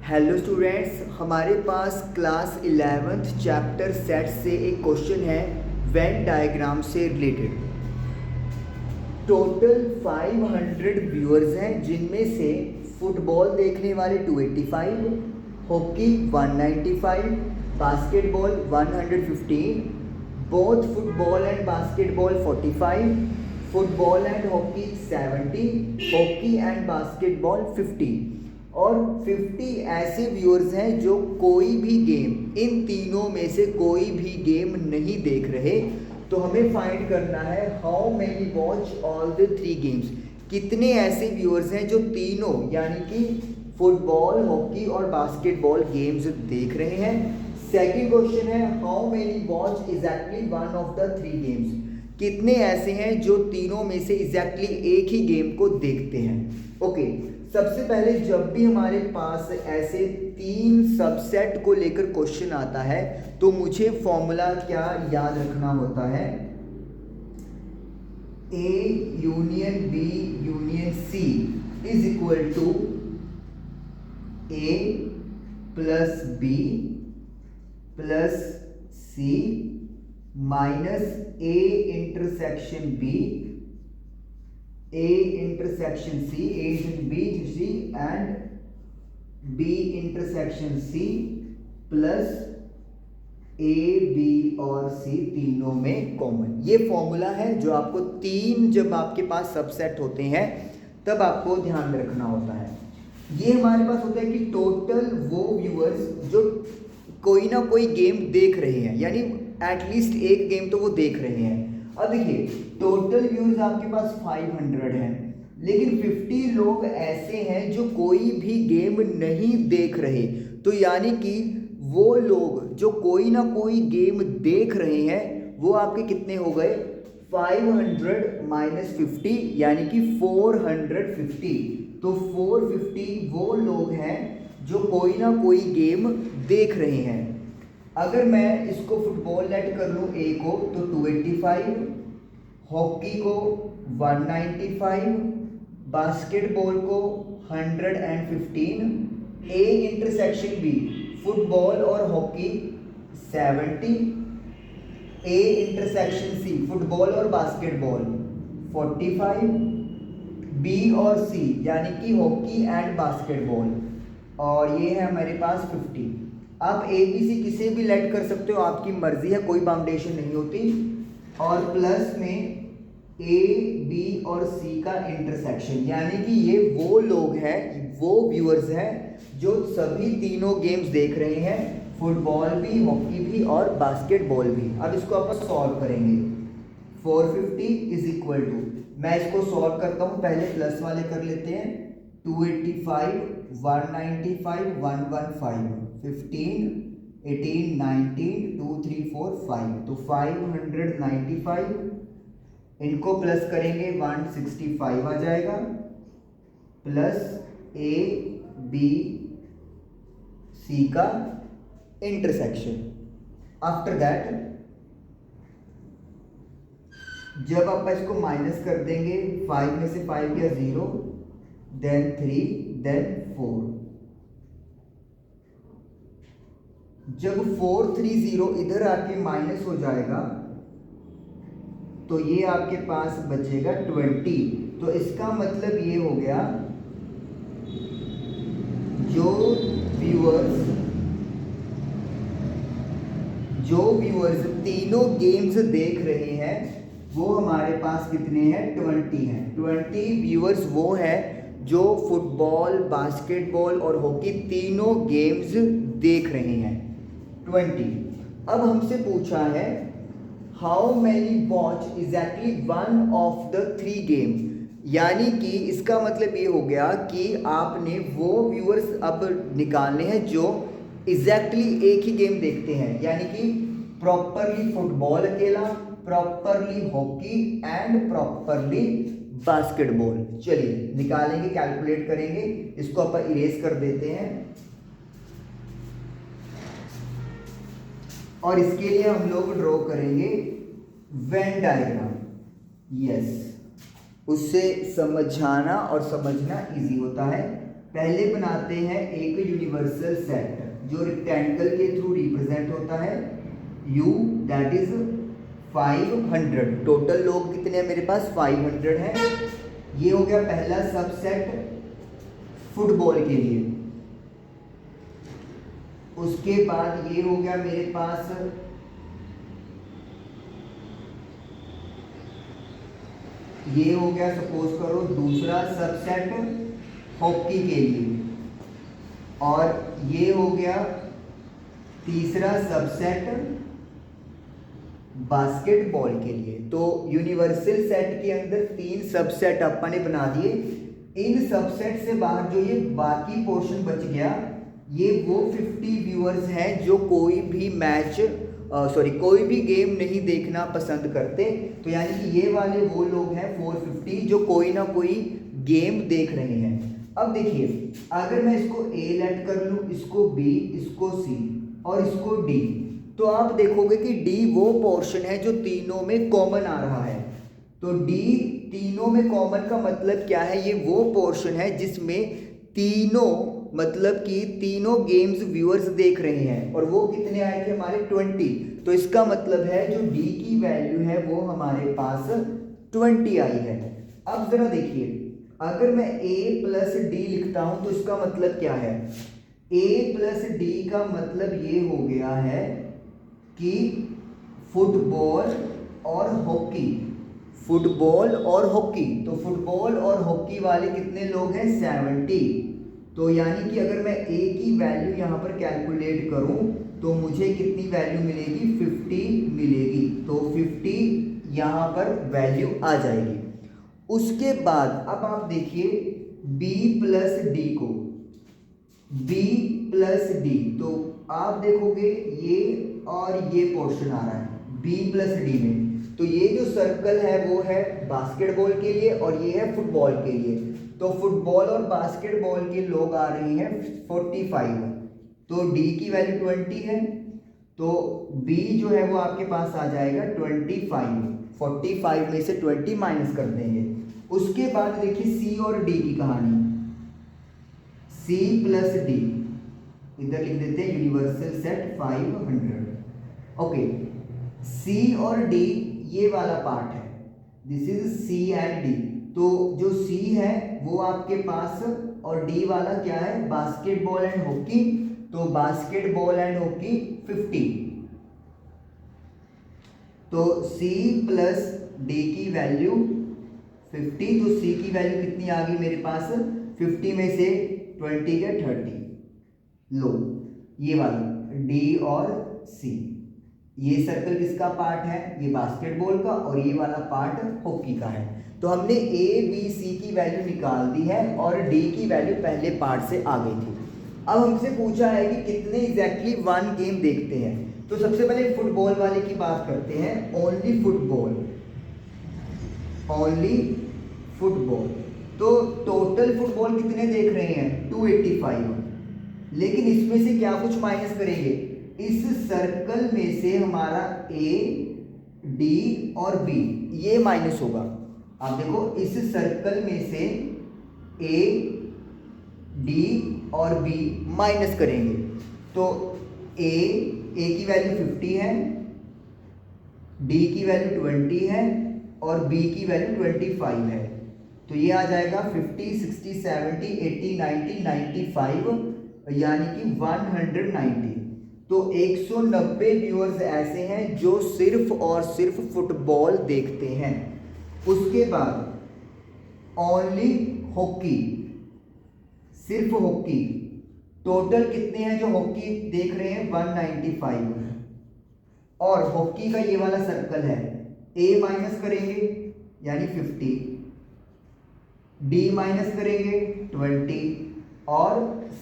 Hello students, हमारे पास class 11th chapter set से एक क्वेश्चन है वेन डायग्राम से रिलेटेड। टोटल 500 व्यूअर्स हैं, जिनमें से फुटबॉल देखने वाले 285, hockey 195, basketball 115, both football and basketball 45, football and hockey 70, hockey and basketball 50 और 50 ऐसे व्यूअर्स हैं जो कोई भी गेम, इन तीनों में से कोई भी गेम नहीं देख रहे। तो हमें फाइंड करना है how many watch all the 3 games. कितने ऐसे व्यूअर्स हैं जो तीनों यानी कि फुटबॉल, हॉकी और बास्केटबॉल गेम्स देख रहे हैं। सेकंड क्वेश्चन है how many watch exactly one of the 3 games. कितने ऐसे हैं जो तीनों में से एग्जैक्टली एक ही गेम को देखते हैं। ओके, सबसे पहले जब भी हमारे पास ऐसे 3 सबसेट को लेकर क्वेश्चन आता है तो मुझे फॉर्मूला क्या याद रखना होता है, A union B union C is equal to A plus B plus C minus A intersection B, A intersection C, A is B C and B intersection C plus A B और C तीनों में common. ये formula है जो आपको 3 जब आपके पास subset होते हैं तब आपको ध्यान में रखना होता है। ये हमारे पास होता है कि टोटल वो व्यूअर्स जो कोई ना कोई गेम देख रहे हैं, यानी एटलीस्ट एक गेम तो वो देख रहे हैं। अब देखिए, टोटल व्यूअर्स आपके पास 500 हैं, लेकिन 50 लोग ऐसे हैं जो कोई भी गेम नहीं देख रहे। तो यानी कि वो लोग जो कोई ना कोई गेम देख रहे हैं वो आपके कितने हो गए, 500 माइनस 50 यानी कि 450। तो 450 वो लोग हैं जो कोई ना कोई गेम देख रहे हैं। अगर मैं इसको फुटबॉल लेट कर लूँ A को तो 285, हॉकी को 195, बास्केटबॉल को 115, A इंटरसेक्शन B फुटबॉल और hockey 70, A intersection C football और बास्केटबॉल 45, B और C यानी कि हॉकी एंड बास्केटबॉल, और ये है हमारे पास 50। आप A B C किसे भी लेट कर सकते हो, आपकी मर्जी है, कोई बाउंडेशन नहीं होती। और प्लस में A B और C का इंटरसेक्शन, यानी कि ये वो लोग हैं, वो व्यूअर्स हैं जो सभी तीनों गेम्स देख रहे हैं, फुटबॉल भी, हॉकी भी और बास्केटबॉल भी। अब इसको अपन सॉल्व करेंगे। 450 इज इक्वल टू, मैं इसको सॉल्व करता हूँ, पहले प्लस वाले कर लेते हैं। 285, 195, 115, 15, 18, 19, 2, 3, 4, 5, तो 595, इनको प्लस करेंगे 165 आ जाएगा, प्लस A B C का इंटरसेक्शन। आफ्टर दैट जब आप इसको माइनस कर देंगे, 5 में से 5 गया 0, देन 3, देन 4। जब 430 इधर आके माइनस हो जाएगा तो ये आपके पास बचेगा 20। तो इसका मतलब ये हो गया जो व्यूअर्स तीनों गेम्स देख रहे हैं वो हमारे पास कितने हैं, 20 हैं। 20 व्यूअर्स वो हैं जो फुटबॉल, बास्केटबॉल और हॉकी तीनों गेम्स देख रहे हैं, 20। अब हमसे पूछा है how many watch exactly one of the 3 game, यानी कि इसका मतलब ये हो गया कि आपने वो व्यूअर्स अब निकालने हैं जो एग्जैक्टली एक ही गेम देखते हैं, यानी कि प्रॉपरली फुटबॉल अकेला, properly hockey and properly basketball. चलिए निकालेंगे, कैलकुलेट करेंगे, इसको अपन इरेज कर देते हैं और इसके लिए हम लोग ड्रॉ करेंगे वेन डायग्राम। यस, उससे समझाना और समझना इजी होता है। पहले बनाते हैं एक यूनिवर्सल सेट जो रेक्टेंगल के थ्रू रिप्रेजेंट होता है U, दैट इज 500। टोटल लोग कितने हैं मेरे पास? 500 है। ये हो गया पहला सबसेट फुटबॉल के लिए। उसके बाद ये हो गया मेरे पास ये हो गया सपोज करो दूसरा सबसेट हॉकी के लिए, और ये हो गया तीसरा सबसेट बास्केटबॉल के लिए। तो यूनिवर्सल सेट के अंदर 3 सबसेट अपन ने बना दिए। इन सबसेट से बाहर जो ये बाकी पोर्शन बच गया, ये वो 50 व्यूअर्स हैं जो कोई भी मैच कोई भी गेम नहीं देखना पसंद करते। तो यानी कि ये वाले वो लोग हैं 450 जो कोई ना कोई गेम देख रहे हैं। अब देखिए, अगर मैं इसको A लेट कर लूँ, इसको B, इसको C और इसको D, तो आप देखोगे कि D वो पोर्शन है जो तीनों में कॉमन आ रहा है। तो D तीनों में कॉमन का मतलब क्या है? ये वो पोर्शन है जिसमें तीनों मतलब कि तीनों गेम्स व्यूअर्स देख रहे हैं, और वो कितने आए थे हमारे? 20। तो इसका मतलब है जो D की वैल्यू है वो हमारे पास 20 आई है। अब जरा देखिए, अगर मैं A प्लस D लिखता हूं तो इसका मतलब क्या है? A प्लस D का मतलब ये हो गया है कि फुटबॉल और हॉकी, फुटबॉल और हॉकी। तो फुटबॉल और हॉकी वाले कितने लोग हैं? 70। तो यानी कि अगर मैं A की वैल्यू यहाँ पर कैलकुलेट करूँ तो मुझे कितनी वैल्यू मिलेगी? 50 मिलेगी। तो 50 यहाँ पर वैल्यू आ जाएगी। उसके बाद अब आप देखिए B प्लस D को, B प्लस D, तो आप देखोगे ये और ये पोर्शन आ रहा है B प्लस D में। तो ये जो सर्कल है वो है बास्केटबॉल के लिए और ये है फुटबॉल के लिए। तो फुटबॉल और बास्केटबॉल के लोग आ रहे हैं 45। तो D की वैल्यू 20 है, तो B जो है वो आपके पास आ जाएगा 25। 45 में से 20 माइनस कर देंगे। उसके बाद देखिए C और D की कहानी। C प्लस D इधर लिख देते हैं यूनिवर्सल सेट 500। ओके, C और D ये वाला पार्ट है, this is C and D। तो जो C है वो आपके पास और D वाला क्या है? Basketball and hockey. तो बास्केटबॉल एंड हॉकी 50। तो C प्लस D की वैल्यू 50। तो C की वैल्यू कितनी आ गई मेरे पास? 50 में से 20 के 30। लो, ये वाला D और C, ये सर्कल किसका पार्ट है? ये बास्केटबॉल का, और ये वाला पार्ट हॉकी का है। तो हमने A, B, C की वैल्यू निकाल दी है और D की वैल्यू पहले पार्ट से आ गई थी। अब हमसे पूछा है कि कितने एग्जैक्टली 1 गेम देखते हैं। तो सबसे पहले फुटबॉल वाले की बात करते हैं। Only football, only football. तो टोटल फुटबॉल कितने देख रहे हैं? 285। लेकिन इसमें से क्या कुछ माइनस करेंगे? इस सर्कल में से हमारा A, D और B ये माइनस होगा। आप देखो, इस सर्कल में से A, D और B माइनस करेंगे तो A की वैल्यू 50 है, D की वैल्यू 20 है और B की वैल्यू 25 है। तो ये आ जाएगा 50, 60, 70, 80, 90, 95 यानी कि 190। तो 190 व्यूअर्स ऐसे हैं जो सिर्फ और सिर्फ फुटबॉल देखते हैं। उसके बाद ओनली हॉकी, सिर्फ हॉकी। टोटल कितने हैं जो हॉकी देख रहे हैं? 195। और हॉकी का ये वाला सर्कल है, A माइनस करेंगे यानी 50, D माइनस करेंगे 20 और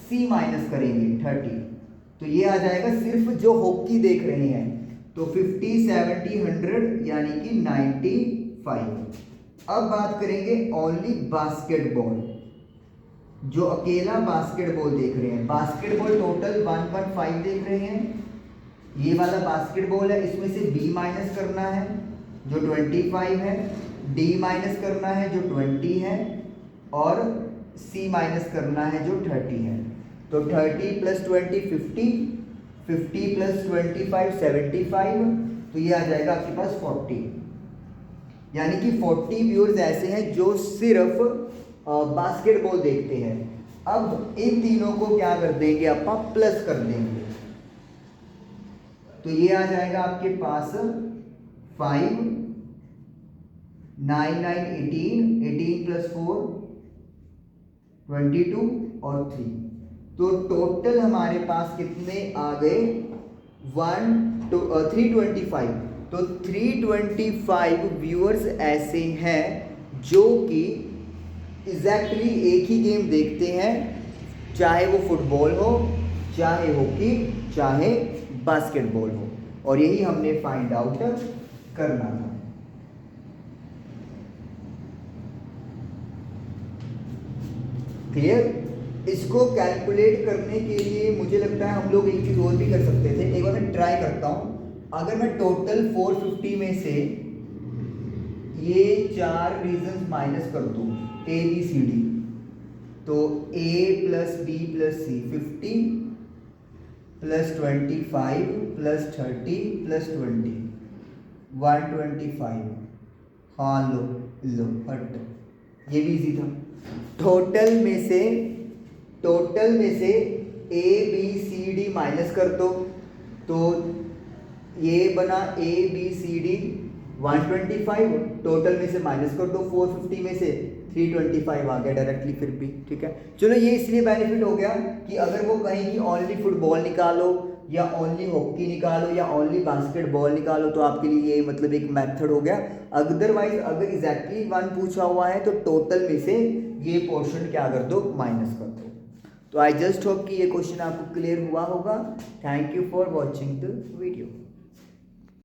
C माइनस करेंगे 30। तो ये आ जाएगा सिर्फ जो हॉकी देख रहे हैं। तो 50, 70, 100 यानी कि 95। अब बात करेंगे ओनली बास्केटबॉल, जो अकेला बास्केटबॉल देख रहे हैं। बास्केटबॉल टोटल 115 देख रहे हैं। ये वाला बास्केटबॉल है, इसमें से B माइनस करना है जो 25 है, D माइनस करना है जो 20 है और C माइनस करना है जो 30 है। तो 30 प्लस 20 50, 50 प्लस 25 75, तो ये आ जाएगा आपके पास 40। यानी कि 40 व्यूअर्स ऐसे हैं जो सिर्फ बास्केटबॉल देखते हैं। अब इन तीनों को क्या कर देंगे, आप प्लस कर देंगे, तो ये आ जाएगा आपके पास 5 9 9 18, 18 प्लस 4 22 और 3। तो टोटल हमारे पास कितने आ गए, 325। तो 325 व्यूअर्स ऐसे हैं जो कि एग्जैक्टली एक ही गेम देखते हैं, चाहे वो फुटबॉल हो, चाहे हॉकी, चाहे बास्केटबॉल हो, और यही हमने फाइंड आउट करना था। क्लियर? इसको कैलकुलेट करने के लिए मुझे लगता है हम लोग एक चीज और भी कर सकते थे। एक बार मैं ट्राई करता हूं। अगर मैं टोटल 450 में से ये 4 रीजन्स माइनस कर दूं, ए बी सी डी, तो ए प्लस बी प्लस सी 50 प्लस 25 प्लस 30 प्लस 20 125। हाँ लो हट, ये भी इजी था। टोटल में से A B C D minus कर दो, तो ये बना A B C D 125, total में से माइनस कर दो 450 में से 325 आ गया डायरेक्टली फिर भी। ठीक है, चलो ये इसलिए बेनिफिट हो गया कि अगर वो कहें कि ओनली फुटबॉल निकालो या ओनली हॉकी निकालो या ओनली बास्केटबॉल निकालो, तो आपके लिए ये मतलब एक मेथड हो गया। अदरवाइज अगर एग्जैक्टली 1 पूछा हुआ है तो टोटल में से ये पोर्शन क्या कर दो, माइनस कर दो। तो आई जस्ट होप कि ये क्वेश्चन आपको क्लियर हुआ होगा। Thank you for watching the video.